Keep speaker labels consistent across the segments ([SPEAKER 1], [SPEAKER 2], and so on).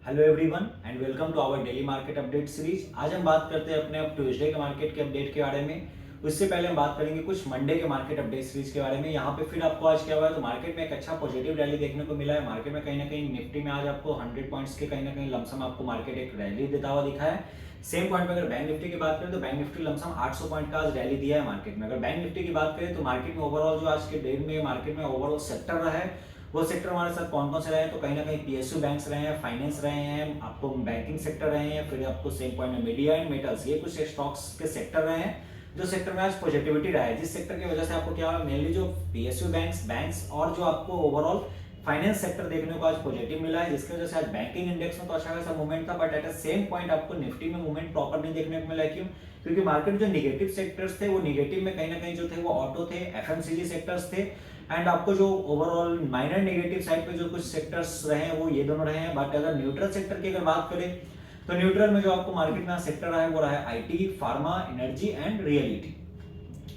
[SPEAKER 1] Hello everyone and welcome to our daily market update series. आज हम बात करते हैं अपने अब ट्यूसडे के मार्केट के अपडेट के बारे में। उससे पहले हम बात करेंगे कुछ मंडे के मार्केट अपडेट सीरीज के बारे में। यहाँ पे फिर आपको आज क्या हुआ है, तो मार्केट में एक अच्छा पॉजिटिव रैली देखने को मिला है। मार्केट में कहीं ना कहीं निफ्टी में आज आपको 100 पॉइंट्स के कहीं ना कहीं लमसम आपको मार्केट एक रैली देता हुआ दिखा है। सेम पॉइंट पे अगर बैंक निफ्टी की बात करें तो बैंक निफ्टी लमसम 800 पॉइंट का आज रैली दिया है मार्केट में। अगर बैंक निफ्टी की बात करें तो मार्केट में ओवरऑल जो आज के डे में मार्केट में ओवरऑल सेक्टर रहा है, वो सेक्टर हमारे साथ कौन कौन से रहे हैं, तो कहीं ना कहीं पीएसयू बैंक्स रहे हैं, फाइनेंस रहे हैं, आपको बैंकिंग सेक्टर रहे हैं, फिर आपको सेम पॉइंट में मीडिया एंड मेटल्स, ये कुछ स्टॉक्स के सेक्टर रहे हैं जो सेक्टर में आज पॉजिटिविटी रहा है। जिस सेक्टर की वजह से आपको क्या मेनली जो पीएसयू बैंक्स और जो आपको ओवरऑल फाइनेंस सेक्टर देखने को आज पॉजिटिव मिला है, जिसकी वजह से आज बैंकिंग इंडेक्स में तो अच्छा खासा मूवमेंट था, but at the same point आपको निफ्टी में मूवमेंट प्रॉपर नहीं देखने को मिला। क्यों? क्योंकि मार्केट जो निगेटिव सेक्टर्स थे वो निगेटिव में कहीं ना कहीं जो थे वो ऑटो थे, एफएमसीजी सेक्टर्स थे, एंड आपको जो ओवरऑल माइनर नेगेटिव साइड पे जो कुछ सेक्टर्स रहे हैं वो ये दोनों रहे हैं। बट अगर न्यूट्रल सेक्टर की अगर बात करें तो न्यूट्रल में जो आपको मार्केट में सेक्टर रहा है वो रहा है IT, pharma, energy and reality.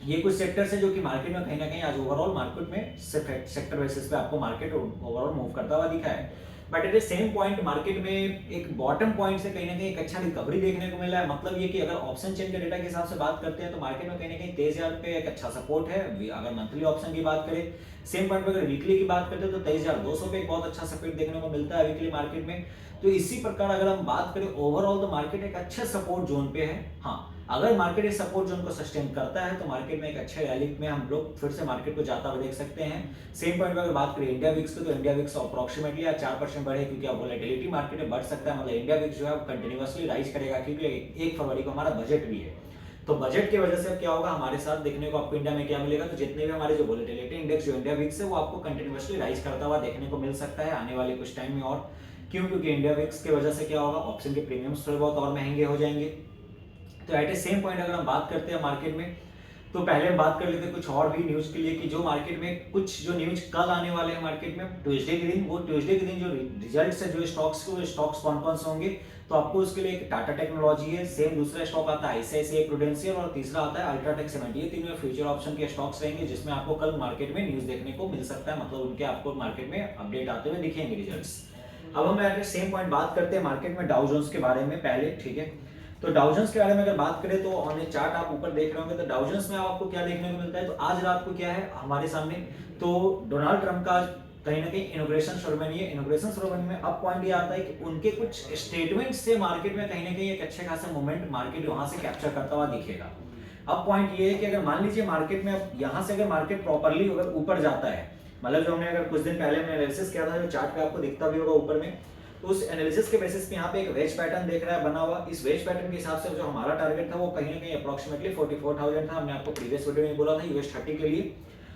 [SPEAKER 1] ये कुछ सेक्टर्स है जो कि मार्केट में कहीं ना कहीं आज ओवरऑल मार्केट में सेक्टर बेसिस पे आपको मार्केट ओवरऑल मूव करता हुआ दिखा है। But at the same point market में एक बॉटम पॉइंट से कहीं ना कहीं एक अच्छा रिकवरी देखने को मिला है। मतलब ये कि अगर ऑप्शन चेन के डेटा के हिसाब से बात करते हैं तो मार्केट में कहीं ना कहीं 23,000 पे एक अच्छा सपोर्ट है। अगर मंथली ऑप्शन की बात करें, सेम पॉइंट पे अगर वीकली की बात करते हैं तो 23,200 पे एक बहुत अच्छा सपोर्ट देखने को मिलता है वीकली मार्केट में। तो इसी प्रकार अगर हम बात करें ओवरऑल तो मार्केट एक अच्छे सपोर्ट जोन पे है। हाँ, अगर मार्केट इस सपोर्ट जोन को सस्टेन करता है तो मार्केट में एक अच्छे रैली में हम लोग फिर से मार्केट को जाता हुआ देख सकते हैं। सेम पॉइंट पे अगर बात करें इंडिया विक्स की, तो इंडिया विक्स अप्रोक्सीमेटली 4% बढ़े, क्योंकि अब वोलेटिलिटी मार्केट में बढ़ सकता है। मतलब इंडिया विक्स जो है कंटिन्यूअसली राइज करेगा, क्योंकि 1 फरवरी को हमारा बजट भी है। तो बजट की वजह से अब क्या होगा, हमारे साथ देखने को आपको इंडिया में क्या मिलेगा, तो जितने भी हमारे जो वोलेटिलिटी इंडेक्स जो इंडिया विक्स है वो आपको कंटिन्यूअसली राइज करता हुआ देखने को मिल सकता है आने वाले कुछ टाइम में। और क्यों? क्योंकि इंडिया विक्स की वजह से क्या होगा, ऑप्शन के प्रीमियम्स थोड़े बहुत और महंगे हो जाएंगे। तो एट ए सेम पॉइंट अगर हम बात करते हैं मार्केट में, तो पहले हम बात कर लेते हैं कुछ और भी न्यूज के लिए कि जो मार्केट में कुछ जो न्यूज कल आने वाले हैं मार्केट में ट्यूसडे के दिन, वो ट्यूसडे के दिन जो रिजल्ट्स है जो स्टॉक्स के, वो स्टॉक्स कौन कौन से होंगे, तो आपको उसके लिए एक टाटा टेक्नोलॉजी है, सेम दूसरा स्टॉक आता है आईसीआईसीआई प्रूडेंशियल, और तीसरा आता है अल्ट्राटेक सीमेंट। ये तीनों फ्यूचर ऑप्शन के स्टॉक्स रहेंगे जिसमें आपको कल मार्केट में न्यूज देखने को मिल सकता है। मतलब उनके आपको मार्केट में अपडेट आते हुए दिखेंगे रिजल्ट्स। अब हम एट सेम पॉइंट बात करते हैं मार्केट में डाउ जोन्स के बारे में पहले, ठीक है। तो डाउ जोन्स के बारे में अगर बात करें तो ऑन ए चार्ट आप ऊपर देख रहे होंगे, तो डाउ जोन्स में आपको क्या देखने को मिलता है, तो आज रात को क्या है हमारे सामने, तो डोनाल्ड ट्रंप का कहीं ना कहीं इनॉग्रेशन सेरेमनी है। इनॉग्रेशन सेरेमनी में अब पॉइंट ये आता है कि उनके कुछ स्टेटमेंट से मार्केट में कहीं ना कहीं एक अच्छे खासा मूवमेंट मार्केट वहां से कैप्चर करता हुआ दिखेगा। अब पॉइंट ये है कि अगर मान लीजिए मार्केट में अब यहाँ से अगर मार्केट प्रॉपरली अगर ऊपर जाता है, मतलब जो हमने अगर कुछ दिन पहले हमने एनालिसिस किया था, जो चार्ट पे आपको दिखता भी होगा ऊपर में, तो उस एनालिसिस के बेसिस पे यहाँ पे एक वेज पैटर्न देख रहा है बना हुआ। इस वेज पैटर्न के हिसाब से जो हमारा टारगेट था वो कहीं ना कहीं अप्रोक्सीमेटली 44,000 था। हमने आपको प्रीवियस वीडियो में बोला था US30 के लिए।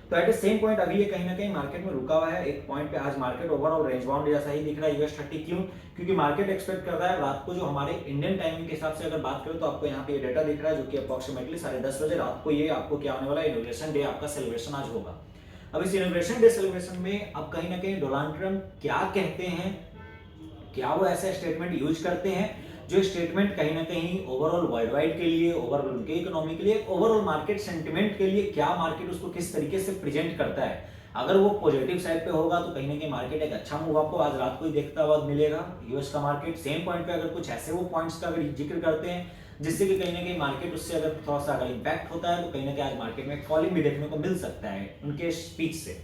[SPEAKER 1] तो एट द सेम पॉइंट अभी ये कहीं ना कहीं मार्केट में रुका हुआ है एक पॉइंट पे। आज मार्केट ओवरऑल रेंज बाउंड जैसा ही दिख रहा है US30। क्यों? क्योंकि मार्केट एक्सपेक्ट कर रहा है रात को, जो हमारे इंडियन टाइमिंग के हिसाब से अगर बात करें तो आपको यहाँ पे ये डेटा दिख रहा है जो कि अप्रोक्सीमेटली 10:30 बजे रात को ये आपको क्या होने वाला है, इनॉग्रेशन डे आपका सेलिब्रेशन आज होगा। अब इस इनॉग्रेशन डे सेलिब्रेशन में अब कहीं ना कहीं डोनाल्ड ट्रंप क्या कहते हैं, क्या वो ऐसा स्टेटमेंट यूज करते हैं जो स्टेटमेंट कहीं ना कहीं ओवरऑल वर्ल्ड वाइड के लिए, ओवरऑल उनके इकोनॉमी के लिए, ओवरऑल मार्केट सेंटिमेंट के लिए, क्या मार्केट उसको किस तरीके से प्रेजेंट करता है। अगर वो पॉजिटिव साइड पे होगा तो कहीं ना कहीं मार्केट एक अच्छा मूव आपको आज रात को ही देखता हुआ मिलेगा यूएस का मार्केट। सेम पॉइंट पे अगर कुछ ऐसे वो पॉइंट्स का अगर जिक्र करते हैं जिससे कि कहीं ना कहीं मार्केट उससे अगर थोड़ा सा अगर इंपैक्ट होता है तो कहीं ना कहीं आज मार्केट में फॉलिंग भी देखने को मिल सकता है उनके स्पीच से।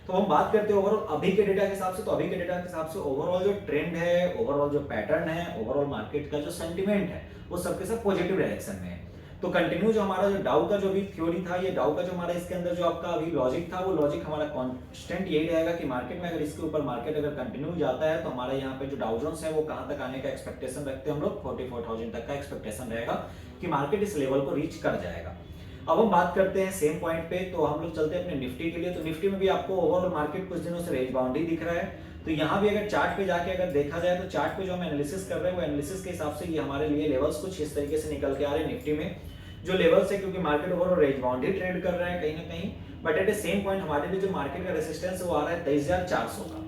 [SPEAKER 1] तो हम बात करते हैं ओवरऑल अभी के डेटा के हिसाब से, तो अभी के डेटा के हिसाब से ओवरऑल जो ट्रेंड है, ओवरऑल जो पैटर्न है, ओवरऑल मार्केट का जो सेंटिमेंट है वो सबके सब पॉजिटिव डायरेक्शन में है। तो कंटिन्यू जो हमारा जो डाउ का जो भी थ्योरी था, ये डाउ का जो हमारा इसके अंदर जो आपका अभी लॉजिक था, वो लॉजिक हमारा कांस्टेंट यही रहेगा कि मार्केट में अगर इसके ऊपर मार्केट अगर कंटिन्यू जाता है तो हमारा यहाँ पे जो डाउ जोन्स है वो कहां तक आने का एक्सपेक्टेशन रखते हैं हम लोग, 44,000 तक का एक्सपेक्टेशन रहेगा कि मार्केट इस लेवल को रीच कर जाएगा। अब हम बात करते हैं सेम पॉइंट पे, तो हम लोग चलते हैं अपने निफ्टी के लिए। तो निफ्टी में भी आपको ओवरऑल मार्केट कुछ दिनों से रेंज बाउंड ही दिख रहा है। तो यहाँ भी अगर चार्ट पे जाके अगर देखा जाए तो चार्ट पे जो हम एनालिसिस कर रहे हैं वो एनालिसिस के हिसाब से ये हमारे लिए लेवल्स कुछ इस तरीके से निकल के आ रहे हैं निफ्टी में जो लेवल्स है, क्योंकि मार्केट ओवरऑल रेंज बाउंड ही ट्रेड कर रहा है कहीं ना कहीं। But at A same point हमारे लिए जो मार्केट का रेसिस्टेंस है वो आ रहा है 23,400 का।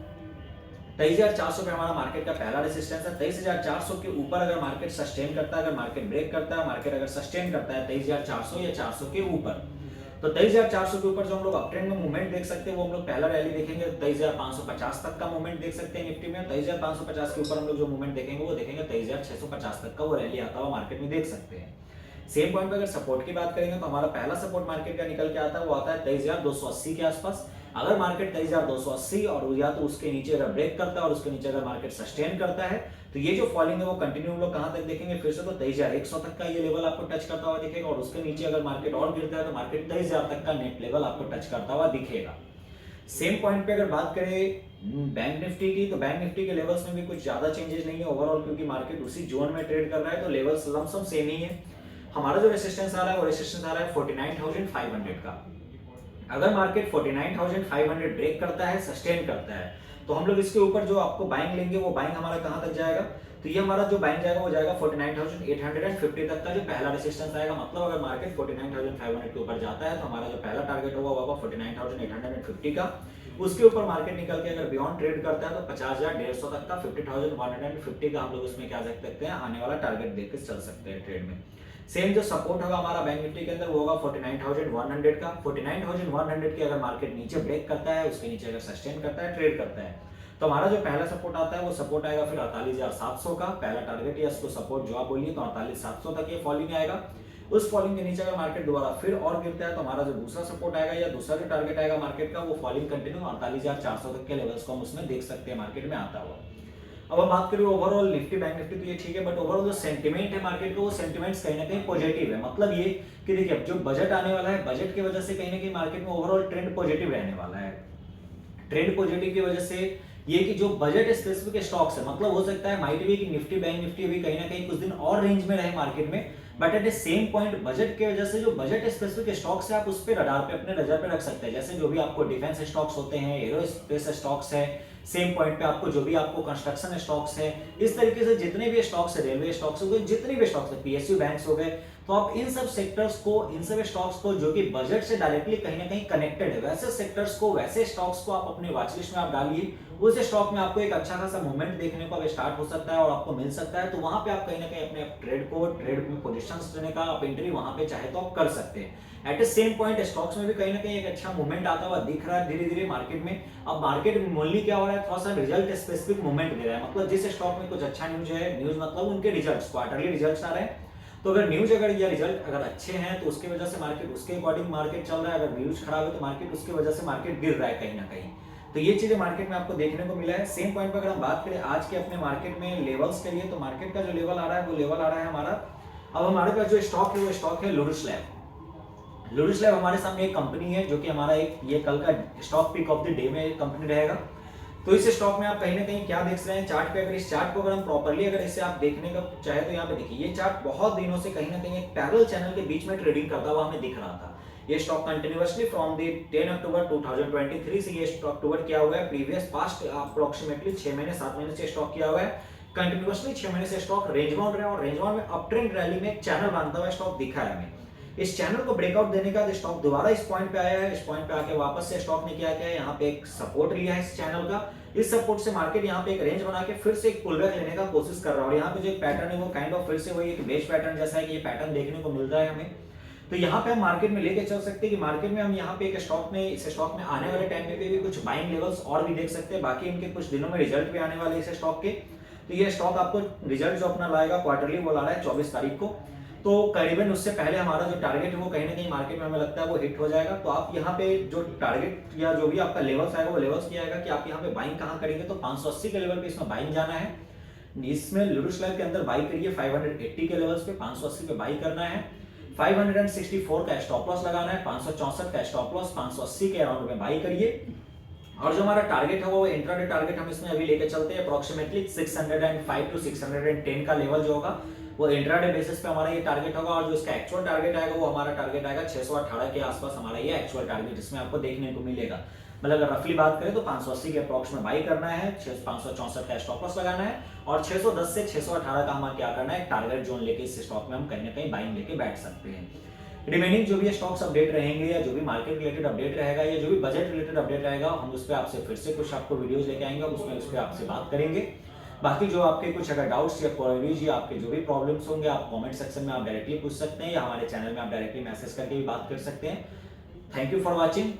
[SPEAKER 1] 23,400 पे हमारा मार्केट का पहला रेसिस्टेंस है। 23,400 के ऊपर अगर मार्केट सस्टेन करता है, अगर मार्केट ब्रेक करता है, मार्केट अगर सस्टेन करता है 23,400 या 400 के ऊपर, तो 23,400 के ऊपर जो हम लोग अप ट्रेंड में मूवमेंट देख सकते हैं वो हम लोग पहला रैली देखेंगे 23,550 तक का मूवमेंट देख सकते हैं निफ्टी में। 23,550 के ऊपर हम लोग जो मूवमेंट देखेंगे वो देखेंगे 23,650 तक का वो रैली आता हुआ मार्केट में देख सकते हैं। सेम पॉइंट पे अगर सपोर्ट की बात करेंगे तो हमारा पहला सपोर्ट मार्केट का निकल के आता है वो आता है 23,280 के आसपास। अगर मार्केट 23,280 और या तो उसके नीचे अगर ब्रेक करता है और उसके नीचे अगर मार्केट सस्टेन करता है तो ये जो फॉलिंग है वो कंटिन्यू हम लोग कहां तक देखेंगे फिर से तो 23,100 तक का ये लेवल आपको टच करता हुआ दिखेगा और उसके नीचे अगर मार्केट और गिरता है तो मार्केट 23,000 तक का नेट लेवल आपको टच करता हुआ दिखेगा। सेम पॉइंट पे अगर बात करें बैंक निफ्टी की तो बैंक निफ्टी के लेवल्स में भी कुछ ज्यादा चेंजेस नहीं है ओवरऑल, क्योंकि मार्केट उसी जोन में ट्रेड कर रहा है तो लेवल्स लमसम सेम ही है। हमारा जो रेजिस्टेंस आ रहा है वो रेजिस्टेंस आ रहा है 49,500 का। अगर मार्केट 49,500 ब्रेक करता है सस्टेन करता है तो हम लोग इसके ऊपर जो आपको बाइंग लेंगे वो बाइंग हमारा कहां तक जाएगा, तो ये हमारा जो बाइंग जाएगा वो जाएगा 49,850 तक का जो पहला रेजिस्टेंस आएगा। मतलब अगर मार्केट 49,500 के ऊपर जाता है तो हमारा जो पहला टारगेट होगा वो 49,850 का। उसके ऊपर मार्केट निकल के अगर बियॉन्ड ट्रेड करता है तो 50,150 तक का 50,150 का हम लोग उसमें क्या देख सकते हैं आने वाला टारगेट देख के चल सकते हैं ट्रेड में। सेम जो सपोर्ट होगा हमारा बैंक निफ्टी के अंदर वो होगा 49,100 का। 49,100 के अगर मार्केट नीचे ब्रेक करता है उसके नीचे अगर सस्टेन करता है ट्रेड करता है तो हमारा जो पहला सपोर्ट आता है वो सपोर्ट आएगा फिर 48,700 का पहला टारगेट या इसको सपोर्ट जो आप बोलिए तो 48,700 तक ये फॉलिंग आएगा। उस फॉलिंग के नीचे अगर मार्केट दोबारा फिर और गिरता है तो हमारा जो दूसरा सपोर्ट आएगा या दूसरा जो टारगेट आएगा मार्केट का वो फॉलिंग कंटिन्यू 48,400 तक के लेवल्स को हम उसमें देख सकते हैं मार्केट में आता हुआ। अब हम बात करें ओवरऑल निफ्टी बैंक निफ्टी तो ये ठीक है, बट ओवरऑल जो सेंटिमेंट है मार्केट का वो सेंटिमेंट्स कहीं ना कहीं पॉजिटिव है। मतलब ये कि देखिए अब जो बजट आने वाला है बजट की वजह से कहीं ना कहीं मार्केट में ओवरऑल ट्रेंड पॉजिटिव रहने वाला है। ट्रेंड पॉजिटिव की वजह से ये कि जो बजट स्पेसिफिक स्टॉक्स है मतलब हो सकता है माइट भी कि निफ्टी बैंक निफ्टी भी कहीं ना कहीं कुछ दिन और रेंज में रहे मार्केट में, but at the same point budget की वजह से जो बजट स्पेसिफिक स्टॉक्स है आप उस पे रडार पे अपने नजर पे रख सकते हैं। जैसे जो भी आपको डिफेंस स्टॉक्स होते हैं, एरोस्पेस स्टॉक्स है, सेम पॉइंट पे आपको जो भी आपको कंस्ट्रक्शन स्टॉक्स है, इस तरीके से जितने भी स्टॉक्स है, रेलवे स्टॉक्स हो गए, जितने भी स्टॉक्स है, पीएसयू बैंक्स हो गए, तो आप इन सब सेक्टर्स को, इन सब स्टॉक्स को जो कि बजट से डायरेक्टली कहीं ना कहीं कनेक्टेड है वैसे सेक्टर्स को, वैसे स्टॉक्स को आप अपने वॉच लिस्ट में आप डालिए। उस स्टॉक में आपको एक अच्छा खासा मूवमेंट देखने को अब स्टार्ट हो सकता है और आपको मिल सकता है, तो वहां पे आप कहीं ना कहीं अपने ट्रेड में पोजीशंस लेने का आप एंट्री वहां पे चाहे तो आप कर सकते हैं। At the same point stocks में भी कहीं ना कहीं एक अच्छा मूवमेंट आता हुआ दिख रहा है धीरे धीरे मार्केट में। अब मार्केट में मूल्य क्या हो रहा है, थोड़ा सा रिजल्ट स्पेसिफिक मूवमेंट दे रहा है। मतलब जिस स्टॉक में कुछ अच्छा न्यूज है, न्यूज मतलब उनके रिजल्ट्स, क्वार्टरली रिजल्ट्स आ रहे हैं, तो अगर न्यूज अगर या रिजल्ट अगर अच्छे हैं तो उसकी वजह से मार्केट उसके अकॉर्डिंग मार्केट चल रहा है, अगर न्यूज खराब है तो मार्केट उसकी वजह से मार्केट गिर रहा है कहीं ना कहीं। तो ये चीजें मार्केट में आपको देखने को मिला है। सेम पॉइंट पर अगर हम बात करें आज के अपने मार्केट में लेवल्स के लिए, तो मार्केट का जो लेवल आ रहा है वो लेवल आ रहा है हमारा, अब हमारे पास जो स्टॉक है वो स्टॉक है लुरिस लैब। लुरिस लैब हमारे सामने एक कंपनी है जो कि हमारा एक ये कल का stock pick of the day में कंपनी रहेगा। तो इस स्टॉक में आप कहीं ना कहीं क्या देख रहे हैं चार्ट पे, अगर इस चार्ट को अगर हम प्रॉपर्ली अगर इसे आप देखने का चाहे तो यहाँ पे देखिए ये चार्ट बहुत दिनों से कहीं ना कहीं एक पैरेलल चैनल के बीच में ट्रेडिंग करता हुआ हमें दिख रहा था। ये स्टॉक कंटिन्यूअसली फ्रॉम द 10 अक्टूबर 2023 से ये स्टॉक अक्टूबर किया हुआ है, प्रीवियस पास्ट अप्रोक्सीमेटली 6 महीने 7 महीने से स्टॉक किया हुआ है, कंटिन्यूअसली 6 महीने से स्टॉक रेंज बाउंड रहा और रेंज बाउंड में अप ट्रेंड रैली में एक चैनल बनता हुआ स्टॉक दिखा है हमें। इस चैनल को ब्रेकआउट देने का स्टॉक दोबारा इस पॉइंट पे आया है, इस पॉइंट पे आके वापस से स्टॉक ने क्या किया है, यहाँ पे एक सपोर्ट लिया है इस चैनल का। इस सपोर्ट से मार्केट यहाँ पे एक रेंज बना के फिर से एक पुलबैक लेने का कोशिश कर रहा है और यहाँ पे जो एक पैटर्न है वो काइंड ऑफ फिर से वही एक बेस पैटर्न जैसा है कि ये पैटर्न देखने को मिल रहा है हमें। तो यहाँ पे हम मार्केट में लेके चल सकते हैं कि मार्केट में हम यहाँ पे एक स्टॉक में, इस स्टॉक में आने वाले टाइम में भी कुछ बाइंग लेवल्स और भी देख सकते हैं। बाकी इनके कुछ दिनों में रिजल्ट भी आने वाले इस स्टॉक के, तो ये स्टॉक आपको रिजल्ट जो अपना लाएगा क्वार्टरली वो ला रहा है 24 तारीख को, तो करीबन उससे पहले हमारा जो टारगेट है वो कहीं ना कहीं मार्केट में हमें लगता है वो हिट हो जाएगा। तो आप यहाँ पे जो टारगेट या जो भी आपका लेवल्स आएगा वो लेवल्स किया आएगा कि आप यहाँ पे बाइंग कहाँ करेंगे, तो 580 के लेवल पे इसमें बाइंग जाना है। इसमें लुरिस लैब के अंदर बाई करिए 580 के लेवल्स पे, 580 पे बाई करना है, 564 का स्टॉप लॉस लगाना है, 564 का स्टॉप लॉस 580 के अराउंड में बाई करिए। और जो हमारा टारगेट है वो इंट्राडे टारगेट हम इसमें अभी लेके चलते हैं अप्रोक्सीमेटली 605 टू 610 का लेवल जो होगा वो इंट्राडे बेसिस पे हमारा ये टारगेट होगा। और जो इसका एक्चुअल टारगेट आएगा वो हमारा टारगेट आएगा 618 के आसपास, हमारा ये एक्चुअल टारगेट इसमें आपको देखने को मिलेगा। मतलब अगर रफली बात करें तो 580 के अप्रोक्स में बाई करना है, 564 का स्टॉप लॉस लगाना है और 610 से 618 का हमारा क्या करना है, एक टारगेट जोन लेके इस स्टॉक में हम कहीं ना कहीं बाइंग लेके बैठ सकते हैं। रिमेनिंग जो भी स्टॉक्स अपडेट रहेंगे या जो भी मार्केट रिलेटेड अपडेट रहेगा या जो भी बजट रिलेटेड अपडेट रहेगा हम उस पर आपसे फिर से कुछ आपको वीडियोस लेके आएंगे और उसमें उस पर आपसे बात करेंगे। बाकी जो आपके कुछ अगर डाउट्स या क्वेरीज या आपके जो भी प्रॉब्लम्स होंगे आप कमेंट सेक्शन में आप डायरेक्टली पूछ सकते हैं या हमारे चैनल में आप डायरेक्टली मैसेज करके भी बात कर सकते हैं। Thank you for watching.